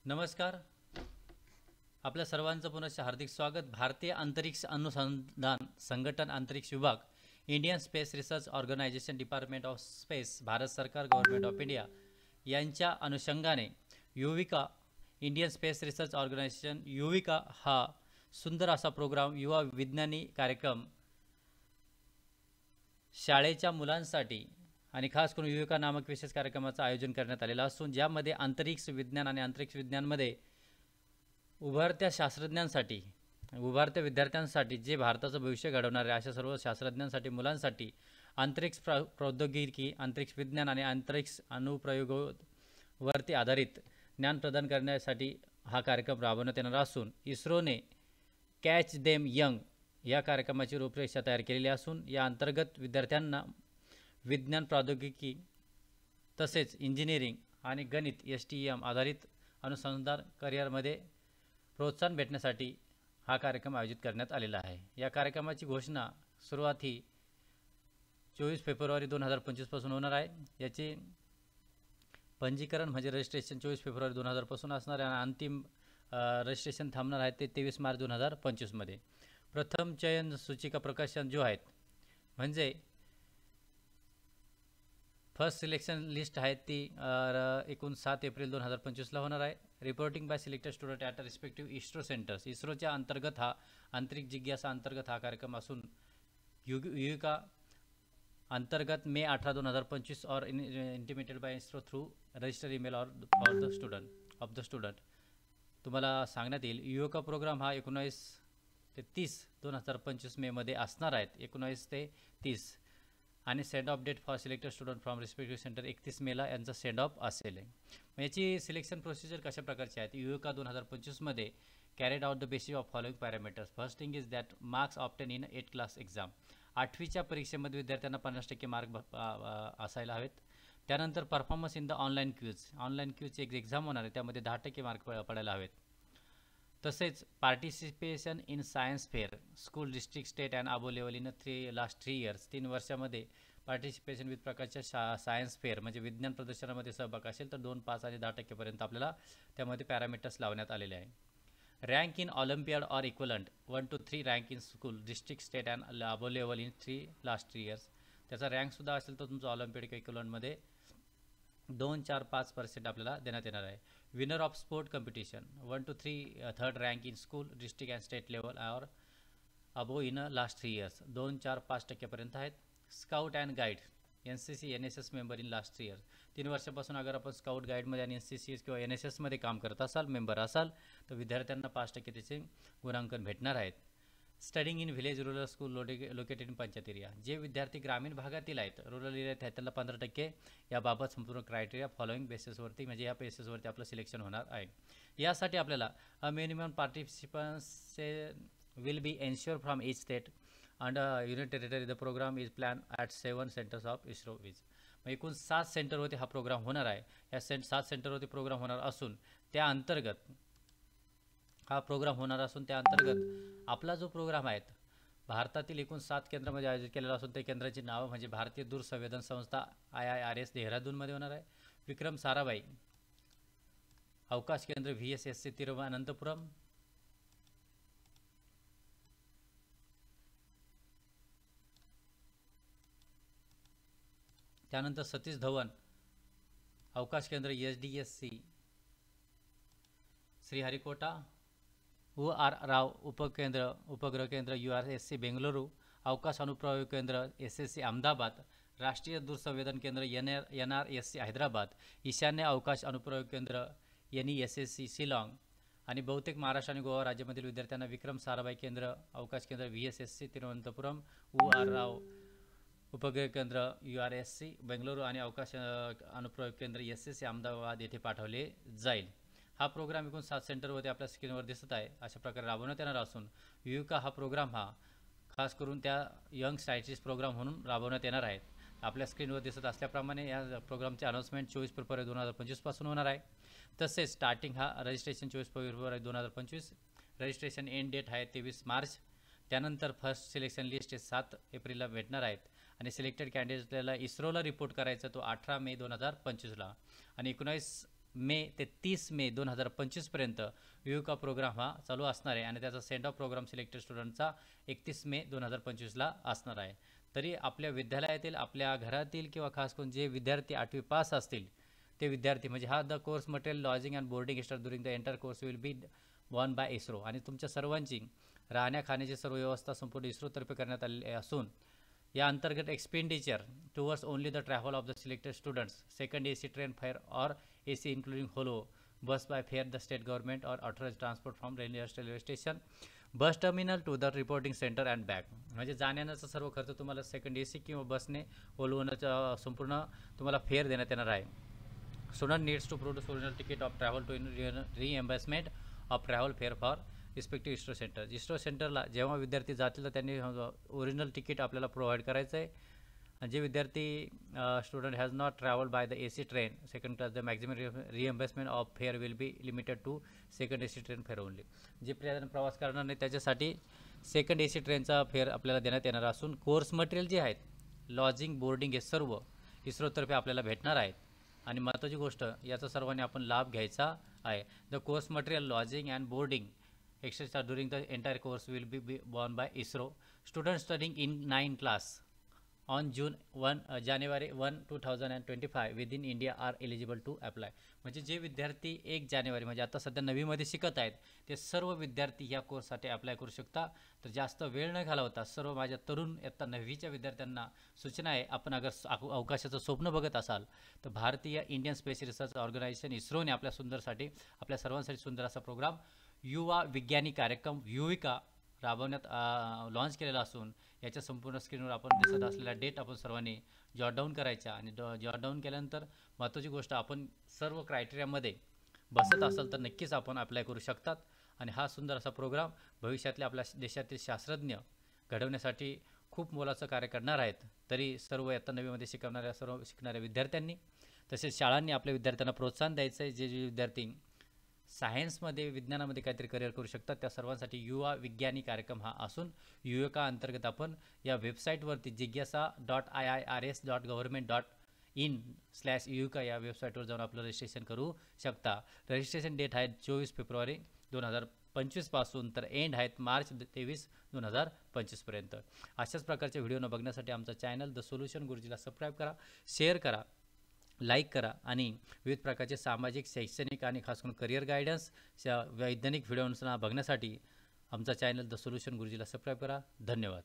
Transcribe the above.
नमस्कार. आपल्या सर्वांचं पुनश्च हार्दिक स्वागत. भारतीय अंतरिक्ष अनुसंधान संघटन अंतरिक्ष विभाग, Indian space research organisation, department of space, Bharat सरकार, गव्हर्नमेंट ऑफ इंडिया यांच्या अनुषंगाने Yuvika, Indian space research organisation Yuvika हा सुंदर असा प्रोग्राम, युवा विज्ञानी कार्यक्रम शाळेच्या मुलांसाठी आणि खास करून युविका नामक विशेष कार्यक्रमाचं आयोजन करण्यात आलेलं असून ज्यामध्ये अंतरिक्ष विज्ञान आणि अंतरिक्ष विज्ञानमध्ये उभरत्या शास्त्रज्ञांसाठी, उभरत्या विद्यार्थ्यांसाठी, जे भारताचं भविष्य घडवणारे अशा सर्व शास्त्रज्ञांसाठी, मुलांसाठी अंतरिक्ष प्रौद्योगिकी, अंतरिक्ष विज्ञान आणि अंतरिक्ष अनुप्रयोगावरती आधारित ज्ञान प्रदान करण्यासाठी हा कार्यक्रम राबवण्यात येणार असून इस्रोने कॅच देम यंग या कार्यक्रमाची रूपरेषा तयार केलेली असून या अंतर्गत विद्यार्थ्यांना विज्ञान, प्रौद्योगिकी तसेच इंजिनिअरिंग आणि गणित STEM आधारित अनुसंधान करिअरमध्ये प्रोत्साहन भेटण्यासाठी हा कार्यक्रम आयोजित करण्यात आलेला आहे. या कार्यक्रमाची घोषणा सुरुवात ही 24 फेब्रुवारी 2025 पासून होणार आहे. याचे पंजीकरण म्हणजे रजिस्ट्रेशन 24 फेब्रुवारी 2000 पासून असणार आहे आणि अंतिम रजिस्ट्रेशन थांबणार आहे ते 23 मार्च 2025 मध्ये. प्रथम चयन सूचिका प्रकाशन जो आहेत म्हणजे फर्स्ट सिलेक्शन लिस्ट आहे ती एकूण 7 एप्रिल 2025 ला होणार आहे. Reporting by selected student at respective ISRO centres. इस्रोच्या अंतर्गत हा अंतरिक्ष जिज्ञासा अंतर्गत हा कार्यक्रम असून युविका अंतर्गत मे 18, 2025 और intimated by ISRO through register email or the student. तुम्हाला सांगण्यात येईल युविका प्रोग्राम हा 19 ते 30 2025 मे मध्ये असणार आहेत. 19 ते 30 आणि send off date for selected student from respective centre 31 मेला यांचा सेंड ऑफ असेल. याची सिलेक्शन प्रोसिजर कशा प्रकारची आहे? युविका 2025 मध्ये carried out the basis of following parameters. First thing is that marks obtained in 8 class exam. 8वीच्या परीक्षेमध्ये विद्यार्थ्यांना 50% मार्क असायला हवेत. त्यानंतर performance in the online quiz एक एक्झाम होणार आहे, त्यामध्ये 10% मार्क पडायला हवेत. तसेच participation in science fair school, district, state and above level in last 3 years. 3 वर्षामध्ये पार्टिसिपेशन विथ प्रकारच्या सायन्स फेअर म्हणजे विज्ञान प्रदर्शनामध्ये सहभाग असेल तर 2, 5 आणि 10% पर्यंत आपल्याला त्यामध्ये पॅरामीटर्स लावण्यात आलेले आहे. Rank in Olympiad or equivalent 1 to 3 rank in school, district, state and above level in last 3 years. त्याचा रँकसुद्धा असेल तर तुमचं ऑलिम्पियाड किंवा इक्वलंटमध्ये 2, 4, 5% आपल्याला देण्यात येणार आहे. Winner of sport competition 1 to 3 third rank in school, district and state level और अबो इन लास्ट 3 इयर्स 2, 4, 5% पर्यंत आहेत. Scout and guide NCC NSS member in last 3 years. 3 वर्षापासून अगर आपण स्काउट गाईडमध्ये आणि NCC किंवा NSS मध्ये काम करत असाल, मेंबर असाल तर विद्यार्थ्यांना 5% त्याचे गुणांकन भेटणार आहेत. Studying in village rural school located in panchayat area. जे विद्यार्थी ग्रामीण भागातील आहेत, रुरल एरियात आहेत, त्यांना 15% याबाबत संपूर्ण क्रायटेरिया फॉलोइंग बेसिसवरती म्हणजे या बेसिसवरती आपलं सिलेक्शन होणार आहे. यासाठी आपल्याला minimum participants will be ensure from each state and union territory. The program is plan at 7 centres of ISRO viz. एकूण 7 सेंटरवरती हा प्रोग्राम होणार आहे. या 7 सेंटरवरती प्रोग्राम होणार असून त्या अंतर्गत आपला जो प्रोग्राम आहे भारतातील एकूण 7 केंद्रामध्ये आयोजित केलेला असून त्या केंद्राची नावं म्हणजे भारतीय दूरसंवेदन संस्था IIRS देहरादूनमध्ये होणार आहे, विक्रम साराभाई अवकाश केंद्र VSSC तिरुवनंतपुरम, त्यानंतर सतीश धवन अवकाश केंद्र SDSC श्रीहरिकोटा, UR राव उपग्रह केंद्र URSC बेंगलुरू, अवकाश अनुप्रयोग केंद्र SSC अहमदाबाद, राष्ट्रीय दूरसंवेदन केंद्र NRSC हैदराबाद, ईशान्य अवकाश अनुप्रयोग केंद्र NESSC शिलाँग आणि बहुतेक महाराष्ट्र आणि गोवा राज्यामधील विद्यार्थ्यांना विक्रम साराभाई केंद्र अवकाश केंद्र VSSC तिरुवनंतपुरम, UR राव उपग्रह केंद्र URSC बेंगलुरू आणि अवकाश अनुप्रयोग केंद्र SSC अहमदाबाद येथे पाठवले जाईल. हा प्रोग्राम एकूण 7 सेंटरवरती आपल्या स्क्रीनवर दिसत आहे अशा प्रकारे राबवण्यात येणार असून युविका हा प्रोग्राम हा खास करून त्या यंग सायंटिस्ट प्रोग्राम म्हणून राबवण्यात येणार आहे. आपल्या स्क्रीनवर दिसत असल्याप्रमाणे या प्रोग्रामचे अनाउन्समेंट 24 फेब्रुवारी 2025 पासून होणार आहे. तसेच स्टार्टिंग हा रजिस्ट्रेशन 24 फेब्रुवारी 2025, रजिस्ट्रेशन एंड डेट आहे 23 मार्च. त्यानंतर फर्स्ट सिलेक्शन लिस्ट 7 एप्रिलला भेटणार आहेत आणि सिलेक्टेड कॅन्डिडेटला इस्रोला रिपोर्ट करायचा तो 18 मे 2025ला आणि 19 मे ते 30 मे 2025पर्यंत युविका प्रोग्राम हा चालू असणार आहे आणि त्याचा सेंड ऑफ प्रोग्राम सिलेक्टेड स्टुडंटचा 31 मे 2025ला असणार आहे. तरी आपल्या विद्यालयातील, आपल्या घरातील किंवा खास करून जे विद्यार्थी 8वी पास असतील ते विद्यार्थी म्हणजे हा the course material lodging and boarding extra during the entire course will B one by ISRO. आणि तुमच्या सर्वांची राहण्या खाण्याची सर्व व्यवस्था संपूर्ण इस्रोतर्फे करण्यात आलेली असून या अंतर्गत expenditure towards only the travel of the selected students, second AC train fare or AC including Volvo bus by fare the state government or authorise transport from railway station bus terminal to the reporting centre and back. म्हणजे जाण्याचा सर्व खर्च तुम्हाला second AC किंवा बसने ओलवण्याचा संपूर्ण तुम्हाला fair देण्यात येणार आहे. Student needs to produce original ticket of travel to reimbursement of travel fare for respective ISRO centre. ISRO सेंटरला जेव्हा विद्यार्थी जातील तर त्यांनी ओरिजिनल तिकीट आपल्याला प्रोव्हाइड करायचं आहे. आणि जे विद्यार्थी student has not travel by the AC train second class the maximum reimbursement of fare will be limited to second AC train fare only. जे प्रवास करणार नाही त्याच्यासाठी सेकंड AC ट्रेनचा फेअर आपल्याला देण्यात येणार असून कोर्स मटेरियल जे आहेत, लॉजिंग, बोर्डिंग हे सर्व इस्रोतर्फे आपल्याला भेटणार आहेत. आणि महत्त्वाची गोष्ट याचा सर्वांनी आपण लाभ घ्यायचा आहे. The course material lodging and boarding extra during the entire course will be borne by ISRO. Student studying in 9 class on January 1, 2025 within India are eligible to apply. म्हणजे जे विद्यार्थी 1 जानेवारी म्हणजे आता सध्या 9वीमध्ये शिकत आहेत ते सर्व विद्यार्थी या कोर्ससाठी अप्लाय करू शकता. तर जास्त वेळ न घालवता सर्व माझ्या तरुण इयत्ता 9वीच्या विद्यार्थ्यांना सूचना आहे, आपण अगर अवकाशाचं स्वप्न बघत असाल तर भारतीय इंडियन स्पेस रिसर्च ऑर्गनायझेशन इस्रोने आपल्या सर्वांसाठी सुंदर असा प्रोग्राम युवा विज्ञानी कार्यक्रम युविका राबवण्यात लॉन्च केलेला असून याच्या संपूर्ण स्क्रीनवर आपण दिसत असलेला डेट आपण सर्वांनी जॉट डाऊन करायचा. आणि जॉट डाऊन केल्यानंतर महत्त्वाची गोष्ट, आपण सर्व क्रायटेरियामध्ये बसत असाल तर नक्कीच आपण अप्लाय करू शकतात. आणि हा सुंदर असा प्रोग्राम भविष्यातले आपल्या देशातील शास्त्रज्ञ घडवण्यासाठी खूप मोलाचं कार्य करणार आहेत. तरी सर्व इयत्ता 9वीमध्ये शिकणाऱ्या विद्यार्थ्यांनी तसेच शाळांनी आपल्या विद्यार्थ्यांना प्रोत्साहन द्यायचं आहे. जे विद्यार्थी सायन्समध्ये, विज्ञानामध्ये काहीतरी करिअर करू शकतात त्या सर्वांसाठी युवा विज्ञानी कार्यक्रम हा असून युविका अंतर्गत आपण या वेबसाईटवरती jigyasa.iirs.government.in/युविका या वेबसाईटवर जाऊन आपलं रजिस्ट्रेशन करू शकता. रजिस्ट्रेशन डेट आहे 24 फेब्रुवारी 2025 पासून तर एंड आहेत मार्च 23, 2025पर्यंत. अशाच प्रकारचे व्हिडिओ न बघण्यासाठी आमचा चॅनल द सोल्युशन गुरुजीला सबस्क्राईब करा, शेअर करा, लाईक करा आणि विविध प्रकारचे सामाजिक, शैक्षणिक आणि खास करून करिअर गायडन्स वैज्ञानिक व्हिडिओजना बघण्यासाठी आमचा चॅनल द सोल्युशन गुरुजीला सबस्क्राईब करा. धन्यवाद.